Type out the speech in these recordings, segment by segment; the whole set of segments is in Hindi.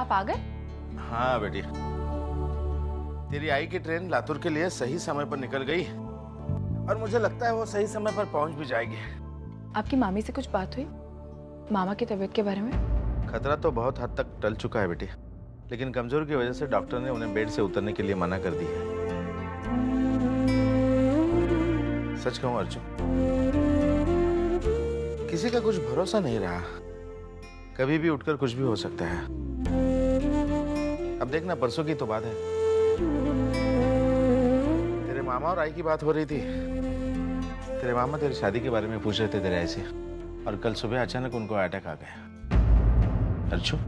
आप आ गए? हाँ बेटी, तेरी आई की ट्रेन लातूर के लिए सही समय पर निकल गई और मुझे लगता है वो सही समय पर पहुंच भी जाएगी। आपकी मामी से कुछ बात हुई मामा की तबीयत के बारे में? खतरा तो बहुत हद तक टल चुका है बेटी, लेकिन कमजोरी की वजह से डॉक्टर ने उन्हें बेड से उतरने के लिए मना कर दी है। सच कहूं अर्जुन, किसी का कुछ भरोसा नहीं रहा, कभी भी उठकर कुछ भी हो सकता है। अब देखना, परसों की तो बात है, तेरे मामा और आई की बात हो रही थी। तेरे मामा तेरी शादी के बारे में पूछ रहे थे तेरे आई से, और कल सुबह अचानक उनको अटैक आ गया। अर्जुन,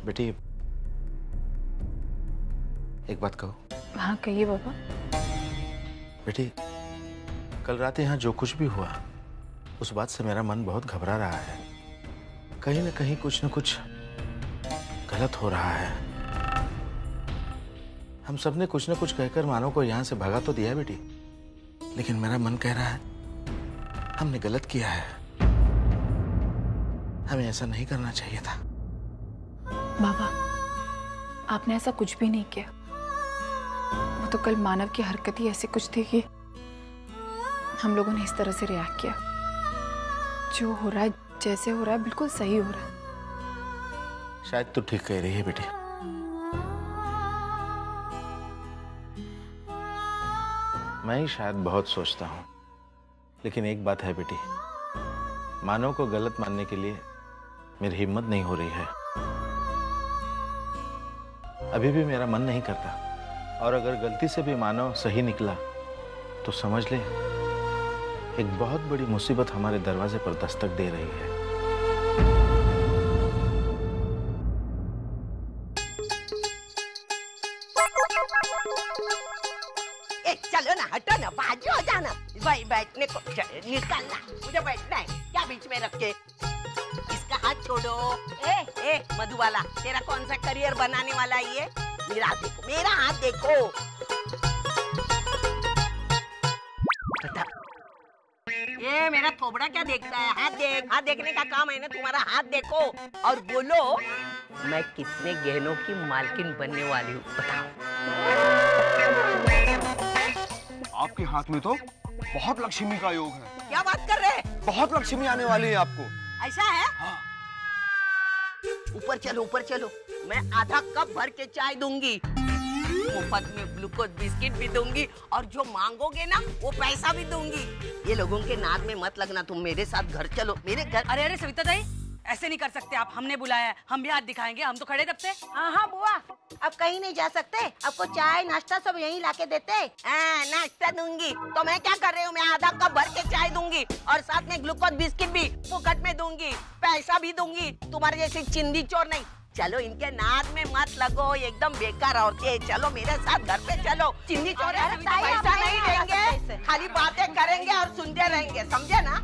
बेटी एक बात कहो। हाँ कहिए बाबा। बेटी, कल रात यहाँ जो कुछ भी हुआ उस बात से मेरा मन बहुत घबरा रहा है। कहीं न कहीं कुछ न कुछ गलत हो रहा है। हम सबने कुछ न कुछ कहकर मानव को यहाँ से भगा तो दिया बेटी, लेकिन मेरा मन कह रहा है हमने गलत किया है। हमें ऐसा नहीं करना चाहिए था। बाबा, आपने ऐसा कुछ भी नहीं किया। वो तो कल मानव की हरकत ही ऐसी कुछ थी कि हम लोगों ने इस तरह से रिएक्ट किया। जो हो रहा है, जैसे हो रहा है, बिल्कुल सही हो रहा है। शायद तू ठीक कह रही है बेटी। मैं ही शायद बहुत सोचता हूँ, लेकिन एक बात है बेटी, मानव को गलत मानने के लिए मेरी हिम्मत नहीं हो रही है। अभी भी मेरा मन नहीं करता, और अगर गलती से भी मानव सही निकला तो समझ ले एक बहुत बड़ी मुसीबत हमारे दरवाजे पर दस्तक दे रही है। चलो ना, हटो ना, बाजू हो जाना। भाई बैठने को निकालना, मुझे बैठना है। क्या बीच में रख के? इसका हाथ छोड़ो। ए मधुबाला, तेरा कौन सा करियर बनाने वाला है ये? मेरा हाथ देखो, मेरा हाथ देखो। ये मेरा थोबड़ा क्या देखता है? हाथ देख। हाथ देखने का काम है ना तुम्हारा, हाथ देखो और बोलो मैं कितने गहनों की मालकिन बनने वाली हूँ, बताओ। आपके हाथ में तो बहुत लक्ष्मी का योग है। क्या बात कर रहे हैं? बहुत लक्ष्मी आने वाली है आपको। ऐसा है? हाँ। ऊपर चलो, ऊपर चलो। मैं आधा कप भर के चाय दूंगी, मुफ्त में ग्लूकोज बिस्किट भी दूंगी, और जो मांगोगे ना वो पैसा भी दूंगी। ये लोगों के नाद में मत लगना, तुम मेरे साथ घर चलो, मेरे घर। अरे अरे सविता दाई, ऐसे नहीं कर सकते आप। हमने बुलाया है, हम भी हाथ दिखाएंगे, हम तो खड़े तब से। हाँ बुआ, अब कहीं नहीं जा सकते। आपको चाय नाश्ता सब यहीं लाके देते। नाश्ता दूंगी तो मैं क्या कर रही हूँ, मैं आधा कप भर के चाय दूंगी और साथ में ग्लूकोज बिस्किट भी फुकट में दूंगी, पैसा भी दूंगी। तुम्हारे जैसे चिंदी चोर नहीं। चलो इनके नाद में मत लगो, एकदम बेकार औरतें हैं। चलो मेरे साथ घर पे चलो। चिंदी चोर है, पैसा नहीं देंगे, खाली बातें करेंगे और सुनते रहेंगे, समझे ना?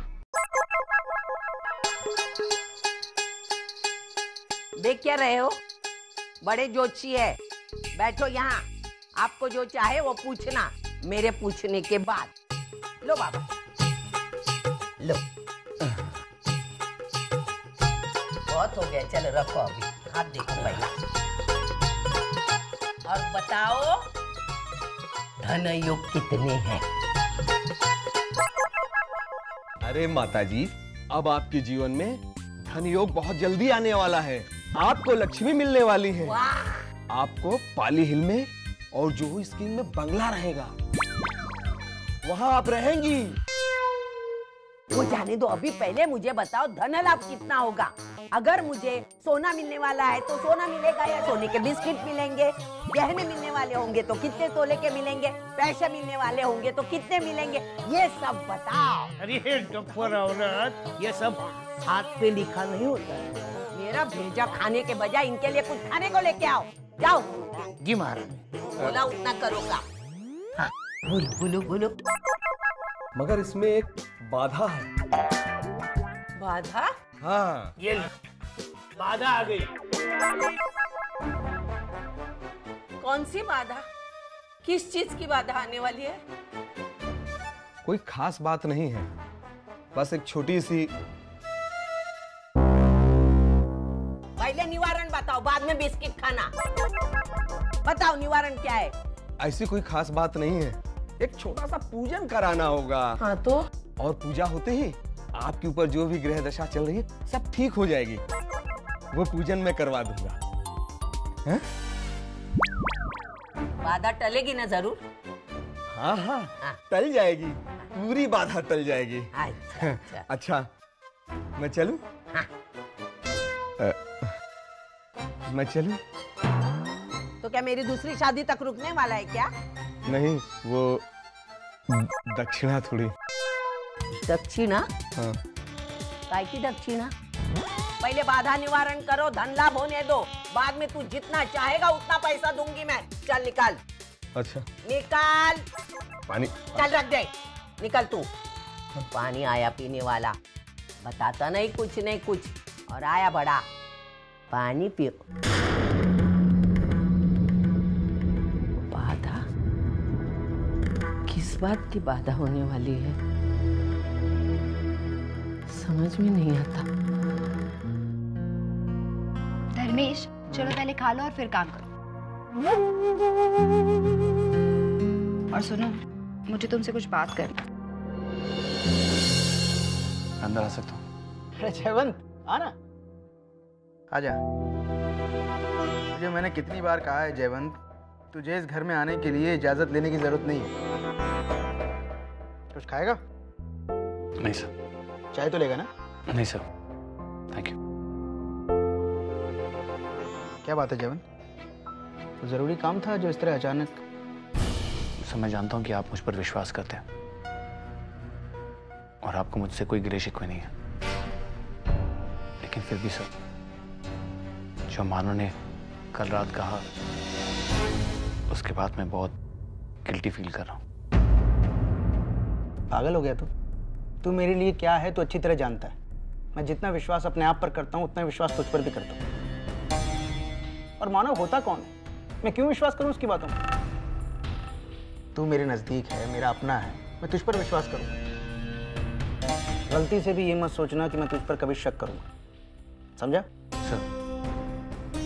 देख क्या रहे हो, बड़े जोशी है। बैठो यहाँ, आपको जो चाहे वो पूछना मेरे पूछने के बाद। लो बाबा, लो। बहुत हो गया, चलो रखो, अभी हाथ देखो पहला और बताओ धन योग कितने हैं? अरे माताजी, अब आपके जीवन में धन योग बहुत जल्दी आने वाला है। आपको लक्ष्मी मिलने वाली है। आपको पाली हिल में और जुहू स्कीम में बंगला रहेगा, वहां आप रहेंगी। वो जाने दो, अभी पहले मुझे बताओ धन लाभ कितना होगा। अगर मुझे सोना मिलने वाला है तो सोना मिलेगा या सोने के बिस्किट मिलेंगे? गहने मिलने वाले होंगे तो कितने तोले के मिलेंगे? पैसे मिलने वाले होंगे तो कितने मिलेंगे? ये सब बताओ। अरे डॉक्टर औरत, ये सब हाथ पे लिखा नहीं होता है। मेरा भेजा खाने के बजाय इनके लिए कुछ खाने को लेके आओ, जाओ। जी महाराज। बोला उतना करोगा। हाँ, बोलो बोलो। मगर इसमें एक बाधा है। बाधा? हाँ, ये बाधा आ गई। कौन सी बाधा? किस चीज की बाधा आने वाली है? कोई खास बात नहीं है, बस एक छोटी सी। पहले निवारण बताओ, बाद में बिस्किट खाना। बताओ निवारण क्या है? ऐसी कोई खास बात नहीं है, एक छोटा सा पूजन कराना होगा। हाँ तो? और पूजा होते ही आपके ऊपर जो भी ग्रह दशा चल रही है सब ठीक हो जाएगी। वो पूजन मैं करवा दूंगा। हैं? बाधा टलेगी ना जरूर? हाँ हाँ, टल जाएगी, पूरी बाधा टल जाएगी। अच्छा अच्छा। अच्छा, मैं चलूं? हाँ। मैं चलूं? तो क्या मेरी दूसरी शादी तक रुकने वाला है क्या? नहीं, वो दक्षिणा थोड़ी। दक्षिणा? हाँ। काय की दक्षिणा? पहले बाधा निवारण करो, धन लाभ होने दो, बाद में तू जितना चाहेगा उतना पैसा दूंगी मैं। चल निकाल। अच्छा। निकाल। पानी। चल रख दे, निकल तू। पानी आया पीने वाला, बताता नहीं कुछ नहीं कुछ, और आया बड़ा। पानी पियो। बाधा? किस बात की बाधा होने वाली है, समझ में नहीं आता। धर्मेश, चलो पहले खा लो और फिर काम करो। और सुनो, मुझे तुमसे कुछ बात करना। अंदर आ सकता हूँ? अरे जयवंत, आना। आजा। तुझे मैंने कितनी बार कहा है जयवंत, तुझे इस घर में आने के लिए इजाजत लेने की जरूरत नहीं है। कुछ खाएगा? नहीं सर। चाय तो लेगा ना? नहीं सर, थैंक यू। क्या बात है जयवंत, तो जरूरी काम था जो इस तरह अचानक? सर, मैं जानता हूँ कि आप मुझ पर विश्वास करते हैं और आपको मुझसे कोई गिले शिकवे नहीं है, लेकिन फिर भी सर, जो मानो ने कल रात कहा उसके बाद मैं बहुत गिल्टी फील कर रहा हूँ। पागल हो गया तू मेरे लिए क्या है तो अच्छी तरह जानता है। मैं जितना विश्वास अपने आप पर करता हूँ उतना विश्वास तुझ पर भी करता हूँ। और मानव होता कौन है, मैं क्यों विश्वास करूं उसकी बातों में? तू मेरे नजदीक है, मेरा अपना है, मैं तुझ पर विश्वास करूंगा। गलती से भी ये मत सोचना कि मैं तुझ पर कभी शक करूंगा, समझा? सर,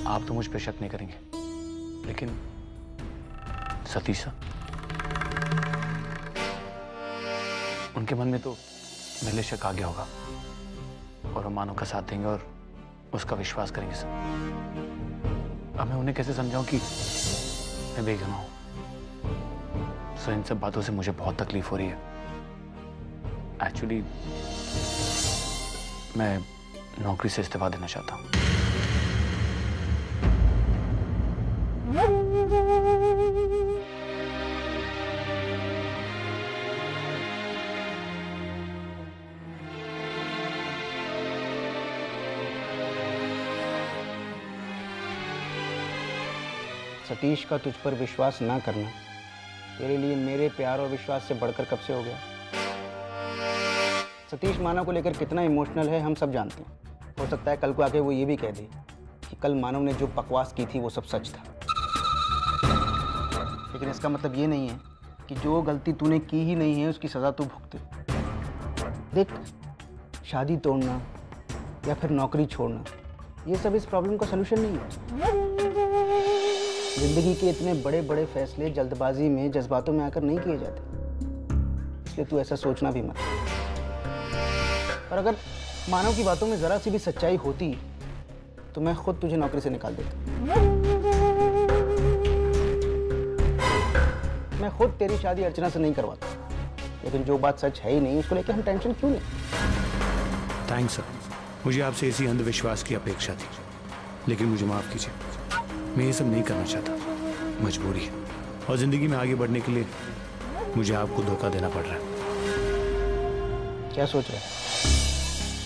आप तो मुझ पर शक नहीं करेंगे, लेकिन सतीश सर, उनके मन में तो मेरे लिए शक आ गया होगा और वो मानव का साथ देंगे और उसका विश्वास करेंगे सर। अब मैं उन्हें कैसे समझाऊं कि मैं बेगुनाह हूं? सर, इन सब बातों से मुझे बहुत तकलीफ हो रही है। एक्चुअली मैं नौकरी से इस्तीफा देना चाहता हूं। सतीश का तुझ पर विश्वास ना करना तेरे लिए मेरे प्यार और विश्वास से बढ़कर कब से हो गया? सतीश मानव को लेकर कितना इमोशनल है हम सब जानते हैं। हो सकता है कल को आके वो ये भी कह दे कि कल मानव ने जो बकवास की थी वो सब सच था, लेकिन इसका मतलब ये नहीं है कि जो गलती तूने की ही नहीं है उसकी सजा तू भुगते। देख, शादी तोड़ना या फिर नौकरी छोड़ना ये सब इस प्रॉब्लम का सलूशन नहीं है। जिंदगी के इतने बड़े बड़े फैसले जल्दबाजी में, जज्बातों में आकर नहीं किए जाते, इसलिए तू ऐसा सोचना भी मत। और अगर मानव की बातों में जरा सी भी सच्चाई होती तो मैं खुद तुझे नौकरी से निकाल देता। मैं खुद तेरी शादी अर्चना से नहीं करवाता, लेकिन जो बात सच है ही नहीं उसको लेकर हम टेंशन क्यों लें? थैंक्स सर, मुझे आपसे इसी अंधविश्वास की अपेक्षा थी, लेकिन मुझे माफ कीजिए, मैं ये सब नहीं करना चाहता, मजबूरी है, और जिंदगी में आगे बढ़ने के लिए मुझे आपको धोखा देना पड़ रहा है। क्या सोच रहा है?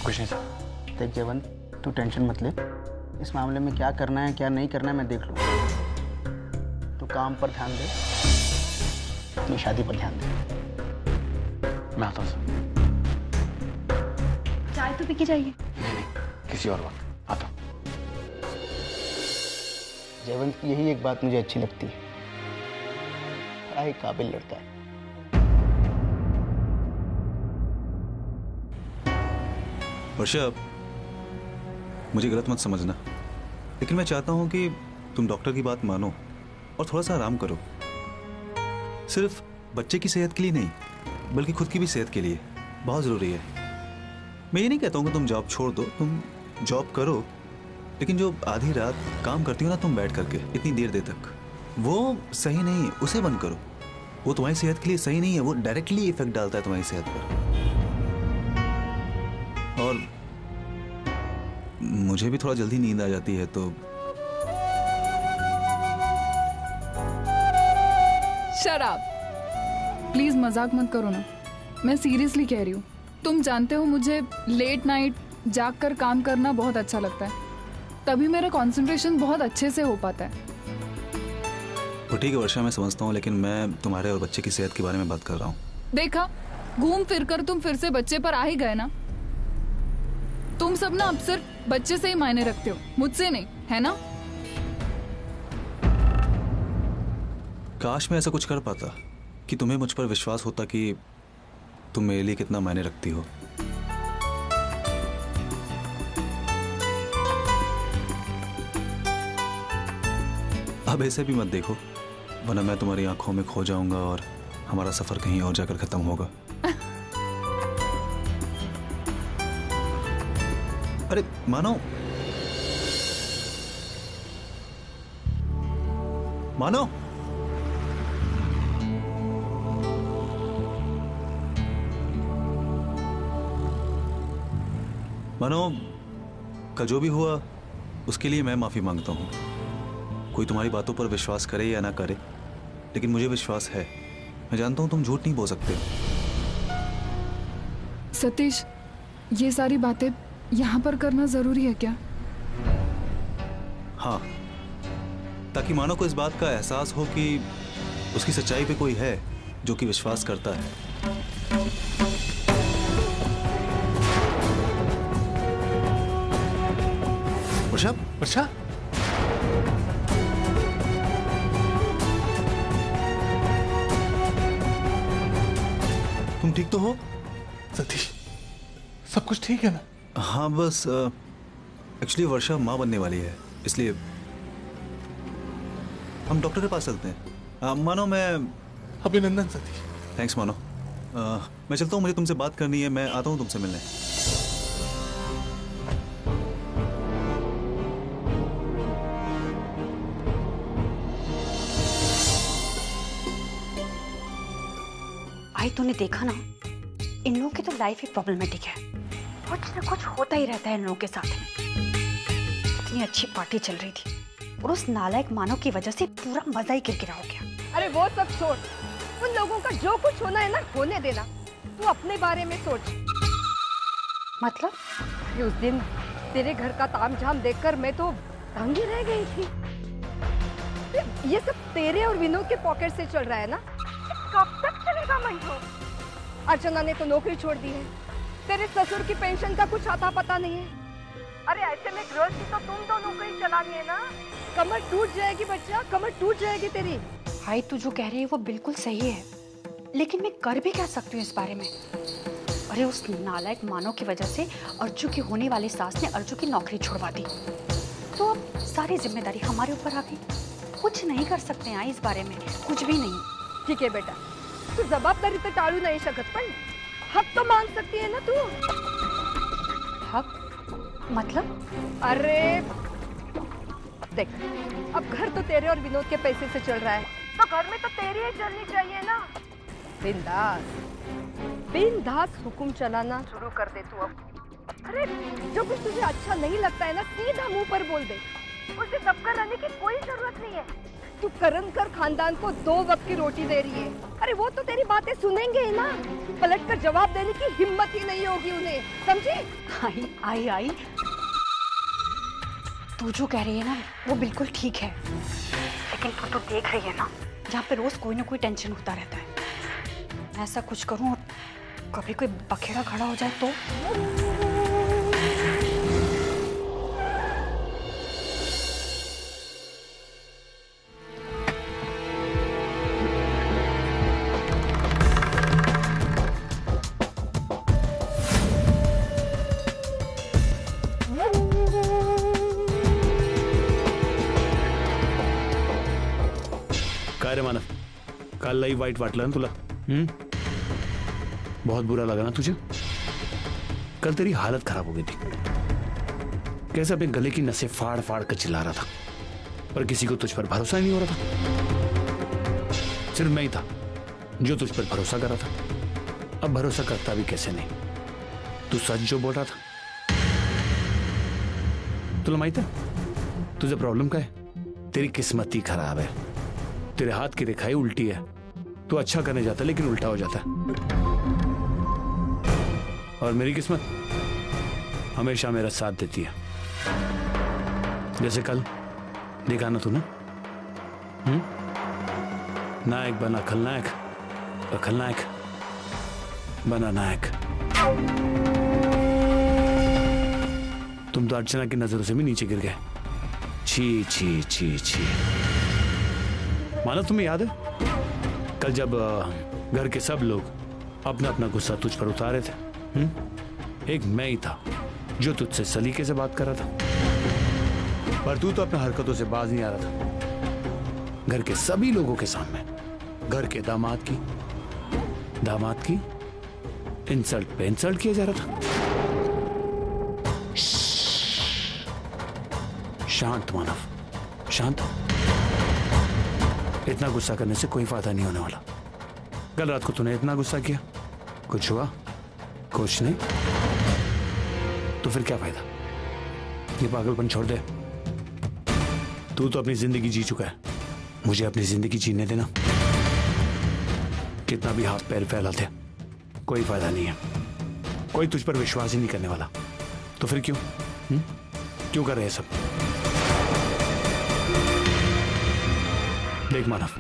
कुछ नहीं सर। देख जयवंत, तू टेंशन मत ले, इस मामले में क्या करना है क्या नहीं करना है मैं देख लूँगा। तू काम पर ध्यान दे, अपनी शादी पर ध्यान दे। मैं आता हूँ सर। चाय तो पी के जाइए। नहीं, किसी और वक्त आता हूँ। जयवंत की यही एक बात मुझे अच्छी लगती है, बड़ा ही काबिल लड़का है। वर्षा, मुझे गलत मत समझना, लेकिन मैं चाहता हूं कि तुम डॉक्टर की बात मानो और थोड़ा सा आराम करो। सिर्फ बच्चे की सेहत के लिए नहीं, बल्कि खुद की भी सेहत के लिए बहुत ज़रूरी है। मैं ये नहीं कहता हूँ कि तुम जॉब छोड़ दो, तुम जॉब करो, लेकिन जो आधी रात काम करती हो ना तुम बैठ करके इतनी देर तक, वो सही नहीं है, उसे बंद करो। वो तुम्हारी सेहत के लिए सही नहीं है, वो डायरेक्टली इफेक्ट डालता है तुम्हारी सेहत पर। और मुझे भी थोड़ा जल्दी नींद आ जाती है तो। शराब, प्लीज मजाक मत करो ना, मैं सीरियसली कह रही हूँ। तुम जानते हो मुझे लेट नाइट जाग कर काम करना बहुत अच्छा लगता है, तभी मेरा कंसंट्रेशन बहुत अच्छे से हो पाता है। तो ठीक है वर्षा, मैं समझता हूँ, लेकिन मैं तुम्हारे और बच्चे की सेहत के बारे में बात कर रहा हूँ। देखा, घूम फिर कर तुम फिर से बच्चे पर आ ही गए ना। तुम सब ना अब सिर्फ बच्चे से ही मायने रखते हो, मुझसे नहीं, है ना? काश मैं ऐसा कुछ कर पाता कि तुम्हें मुझ पर विश्वास होता कि तुम मेरे लिए कितना मायने रखती हो। अब ऐसे भी मत देखो, वरना मैं तुम्हारी आंखों में खो जाऊंगा और हमारा सफर कहीं और जाकर खत्म होगा। अरे मानो, मानो, मानो, कल जो भी हुआ उसके लिए मैं माफी मांगता हूं। कोई तुम्हारी बातों पर विश्वास करे या ना करे, लेकिन मुझे विश्वास है। मैं जानता हूं तुम झूठ नहीं बोल सकते। सतीश, ये सारी बातें यहाँ पर करना जरूरी है क्या? हाँ, ताकि मानो को इस बात का एहसास हो कि उसकी सच्चाई पे कोई है जो कि विश्वास करता है। वर्षा, वर्षा, तुम ठीक तो हो? सतीश, सब कुछ ठीक है ना? हाँ, बस एक्चुअली वर्षा माँ बनने वाली है, इसलिए हम डॉक्टर के पास चलते हैं। मानो, मैं अभिनंदन सतीश। थैंक्स मानो। मैं चलता हूँ, मुझे तुमसे बात करनी है, मैं आता हूँ तुमसे मिलने। भाई तूने देखा ना, इन लोगों की तो लाइफ ही प्रॉब्लमेटिक है, कुछ ना कुछ होता ही रहता है इन लोगों के साथ में। इतनी अच्छी पार्टी चल रही थी और उस नालायक मानव की वजह से पूरा मजा ही किरकिरा हो गया। अरे वो सब छोड़, उन लोगों का जो कुछ होना है ना होने देना, तू अपने बारे में सोच। मतलब? उस दिन तेरे घर का तामझाम देखकर मैं तो दंग ही रह गई थी। ये सब तेरे और विनोद के पॉकेट से चल रहा है ना? कब तक चलेगा मंजू? अर्चना ने तो नौकरी छोड़ दी है, तेरे ससुर की पेंशन का कुछ आता पता नहीं है। अरे ऐसे में गृहस्थी तो तुम दोनों को ही चलानी है ना। कमर टूट जाएगी बच्चा, कमर टूट जाएगी तेरी। भाई तू जो कह रही है वो बिल्कुल सही है, लेकिन मैं कर भी क्या सकती हूँ इस बारे में? अरे उस नालायक मानव की वजह से अर्जू की होने वाली सास ने अर्जू की नौकरी छुड़वा दी, तो अब सारी जिम्मेदारी हमारे ऊपर आ गई। कुछ नहीं कर सकते हैं इस बारे में, कुछ भी नहीं। ठीक है बेटा, तू जवाबदारी तो टाळू नहीं शकत, पण हक तो मांग सकती है ना तू। हक मतलब? अरे देख, अब घर तो तेरे और विनोद के पैसे से चल रहा है, तो घर में तो तेरी ही चलनी चाहिए ना। बिंदास बिंदास हुकुम चलाना शुरू कर दे तू अब। अरे जो कुछ तुझे अच्छा नहीं लगता है ना, सीधा मुंह पर बोल दे, उसे दबकर रहने की कोई जरूरत नहीं है। तू करनकर खानदान को 2 वक्त की रोटी दे रही है, अरे वो तो तेरी बातें सुनेंगे ही ना, पलट कर जवाब देने की हिम्मत ही नहीं होगी उन्हें, समझी? आई आई आई, तू जो कह रही है ना वो बिल्कुल ठीक है, लेकिन तू तो देख रही है ना जहाँ पे रोज कोई ना कोई टेंशन होता रहता है। मैं ऐसा कुछ करूँ और कभी कोई बखेड़ा खड़ा हो जाए तो? काय रे मानव, काल लई वाईट वाटलं ना तुला? बहुत बुरा लगा ना तुझे? कल तेरी हालत खराब हो गई थी, कैसे अपने गले की नसें फाड़ फाड़ कर चिल्ला रहा था, पर किसी को तुझ पर भरोसा ही नहीं हो रहा था। सिर्फ मैं ही था जो तुझ पर भरोसा कर रहा था। अब भरोसा करता भी कैसे नहीं, तू सच जो बोल रहा था। तुला माहित है तुझे प्रॉब्लम क्या है? तेरी किस्मत ही खराब है, तेरे हाथ की रेखाएं उल्टी है। तू अच्छा करने जाता है लेकिन उल्टा हो जाता है। और मेरी किस्मत हमेशा मेरा साथ देती है। जैसे कल देखा ना तूने, नायक बना खलनायक और खलनायक बना नायक। तुम तो अर्चना की नजरों से भी नीचे गिर गए। छी छी छी छी। मानो तुम्हें याद है कल जब घर के सब लोग अपना अपना गुस्सा तुझ पर उतारे थे, एक मैं ही था जो तुझसे सलीके से बात कर रहा था, पर तू तो अपने हरकतों से बाज नहीं आ रहा था। घर के सभी लोगों के सामने घर के दामाद की इंसल्ट पे इंसल्ट किया जा रहा था। शांत मानव, शांत। इतना गुस्सा करने से कोई फायदा नहीं होने वाला। कल रात को तूने इतना गुस्सा किया, कुछ हुआ? कुछ नहीं। तो फिर क्या फायदा? ये पागलपन छोड़ दे। तू तो अपनी जिंदगी जी चुका है, मुझे अपनी जिंदगी जीने देना। कितना भी हाथ पैर फैलाते कोई फायदा नहीं है। कोई तुझ पर विश्वास ही नहीं करने वाला, तो फिर क्यों क्यों कर रहे सब? देख मानव,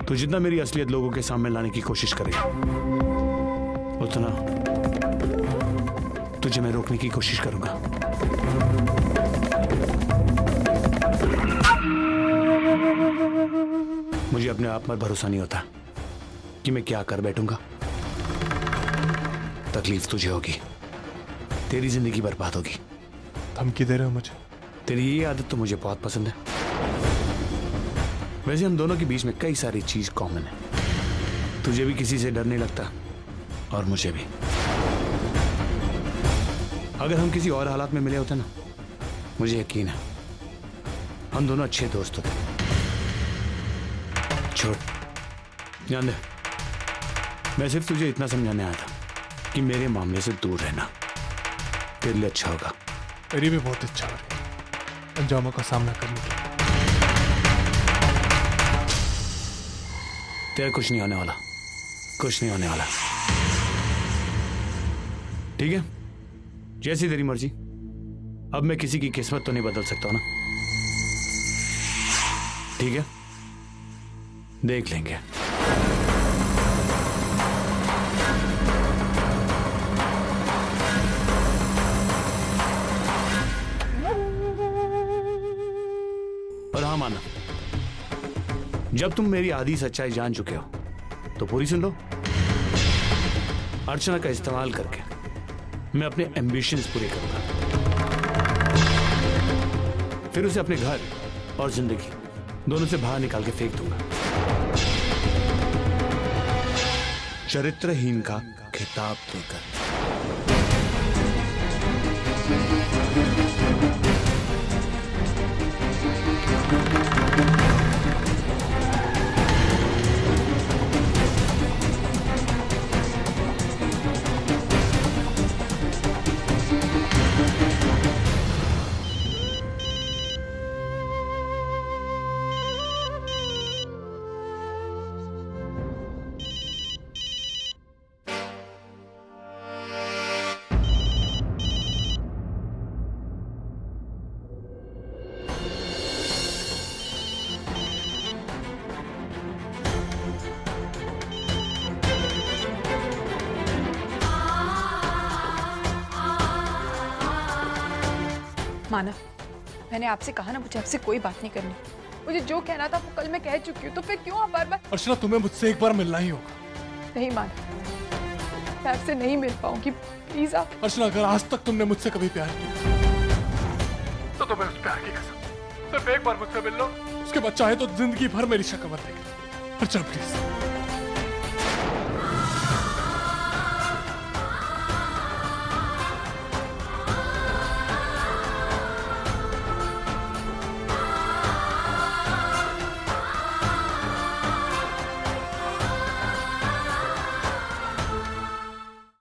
तू जितना मेरी असलियत लोगों के सामने लाने की कोशिश करेगा, उतना तुझे मैं रोकने की कोशिश करूंगा। मुझे अपने आप पर भरोसा नहीं होता कि मैं क्या कर बैठूंगा। तकलीफ तुझे होगी, तेरी जिंदगी बर्बाद होगी। धमकी दे रहे हो मुझे? तेरी ये आदत तो मुझे बहुत पसंद है। वैसे हम दोनों के बीच में कई सारी चीज कॉमन है। तुझे भी किसी से डर नहीं लगता और मुझे भी। अगर हम किसी और हालात में मिले होते ना, मुझे यकीन है हम दोनों अच्छे दोस्त होते। छोड़, ध्यान दे, मैं सिर्फ तुझे इतना समझाने आया था कि मेरे मामले से दूर रहना तेरे लिए अच्छा होगा। मेरी भी बहुत इच्छा हो रही है अंजामों का सामना करने की। तेरा कुछ नहीं होने वाला, कुछ नहीं होने वाला। ठीक है, जैसी तेरी मर्जी। अब मैं किसी की किस्मत तो नहीं बदल सकता ना। ठीक है, देख लेंगे। और हाँ माना, जब तुम मेरी आधी सच्चाई जान चुके हो तो पूरी सुन लो। अर्चना का इस्तेमाल करके मैं अपने एम्बिशंस पूरे करूंगा, फिर उसे अपने घर और जिंदगी दोनों से बाहर निकाल के फेंक दूंगा। चरित्रहीन का खिताब देकर। मानव, मैंने आपसे कहा ना, मुझे आपसे कोई बात नहीं करनी। मुझे जो कहना था वो कल मैं कह चुकी हूँ, तो फिर क्यों आप बार-बार? अर्चना, तुम्हें मुझसे एक बार मिलना ही होगा। नहीं मानव, मैं आपसे नहीं मिल पाऊंगी, प्लीज आप। अर्चना, अगर आज तक तुमने मुझसे कभी प्यार किया तो तुम्हें उस प्यार की कसम, सिर्फ एक बार मुझसे मिल लो, उसके बाद चाहे तो जिंदगी भर मेरी शक्ल मत देख। पर चल प्लीज।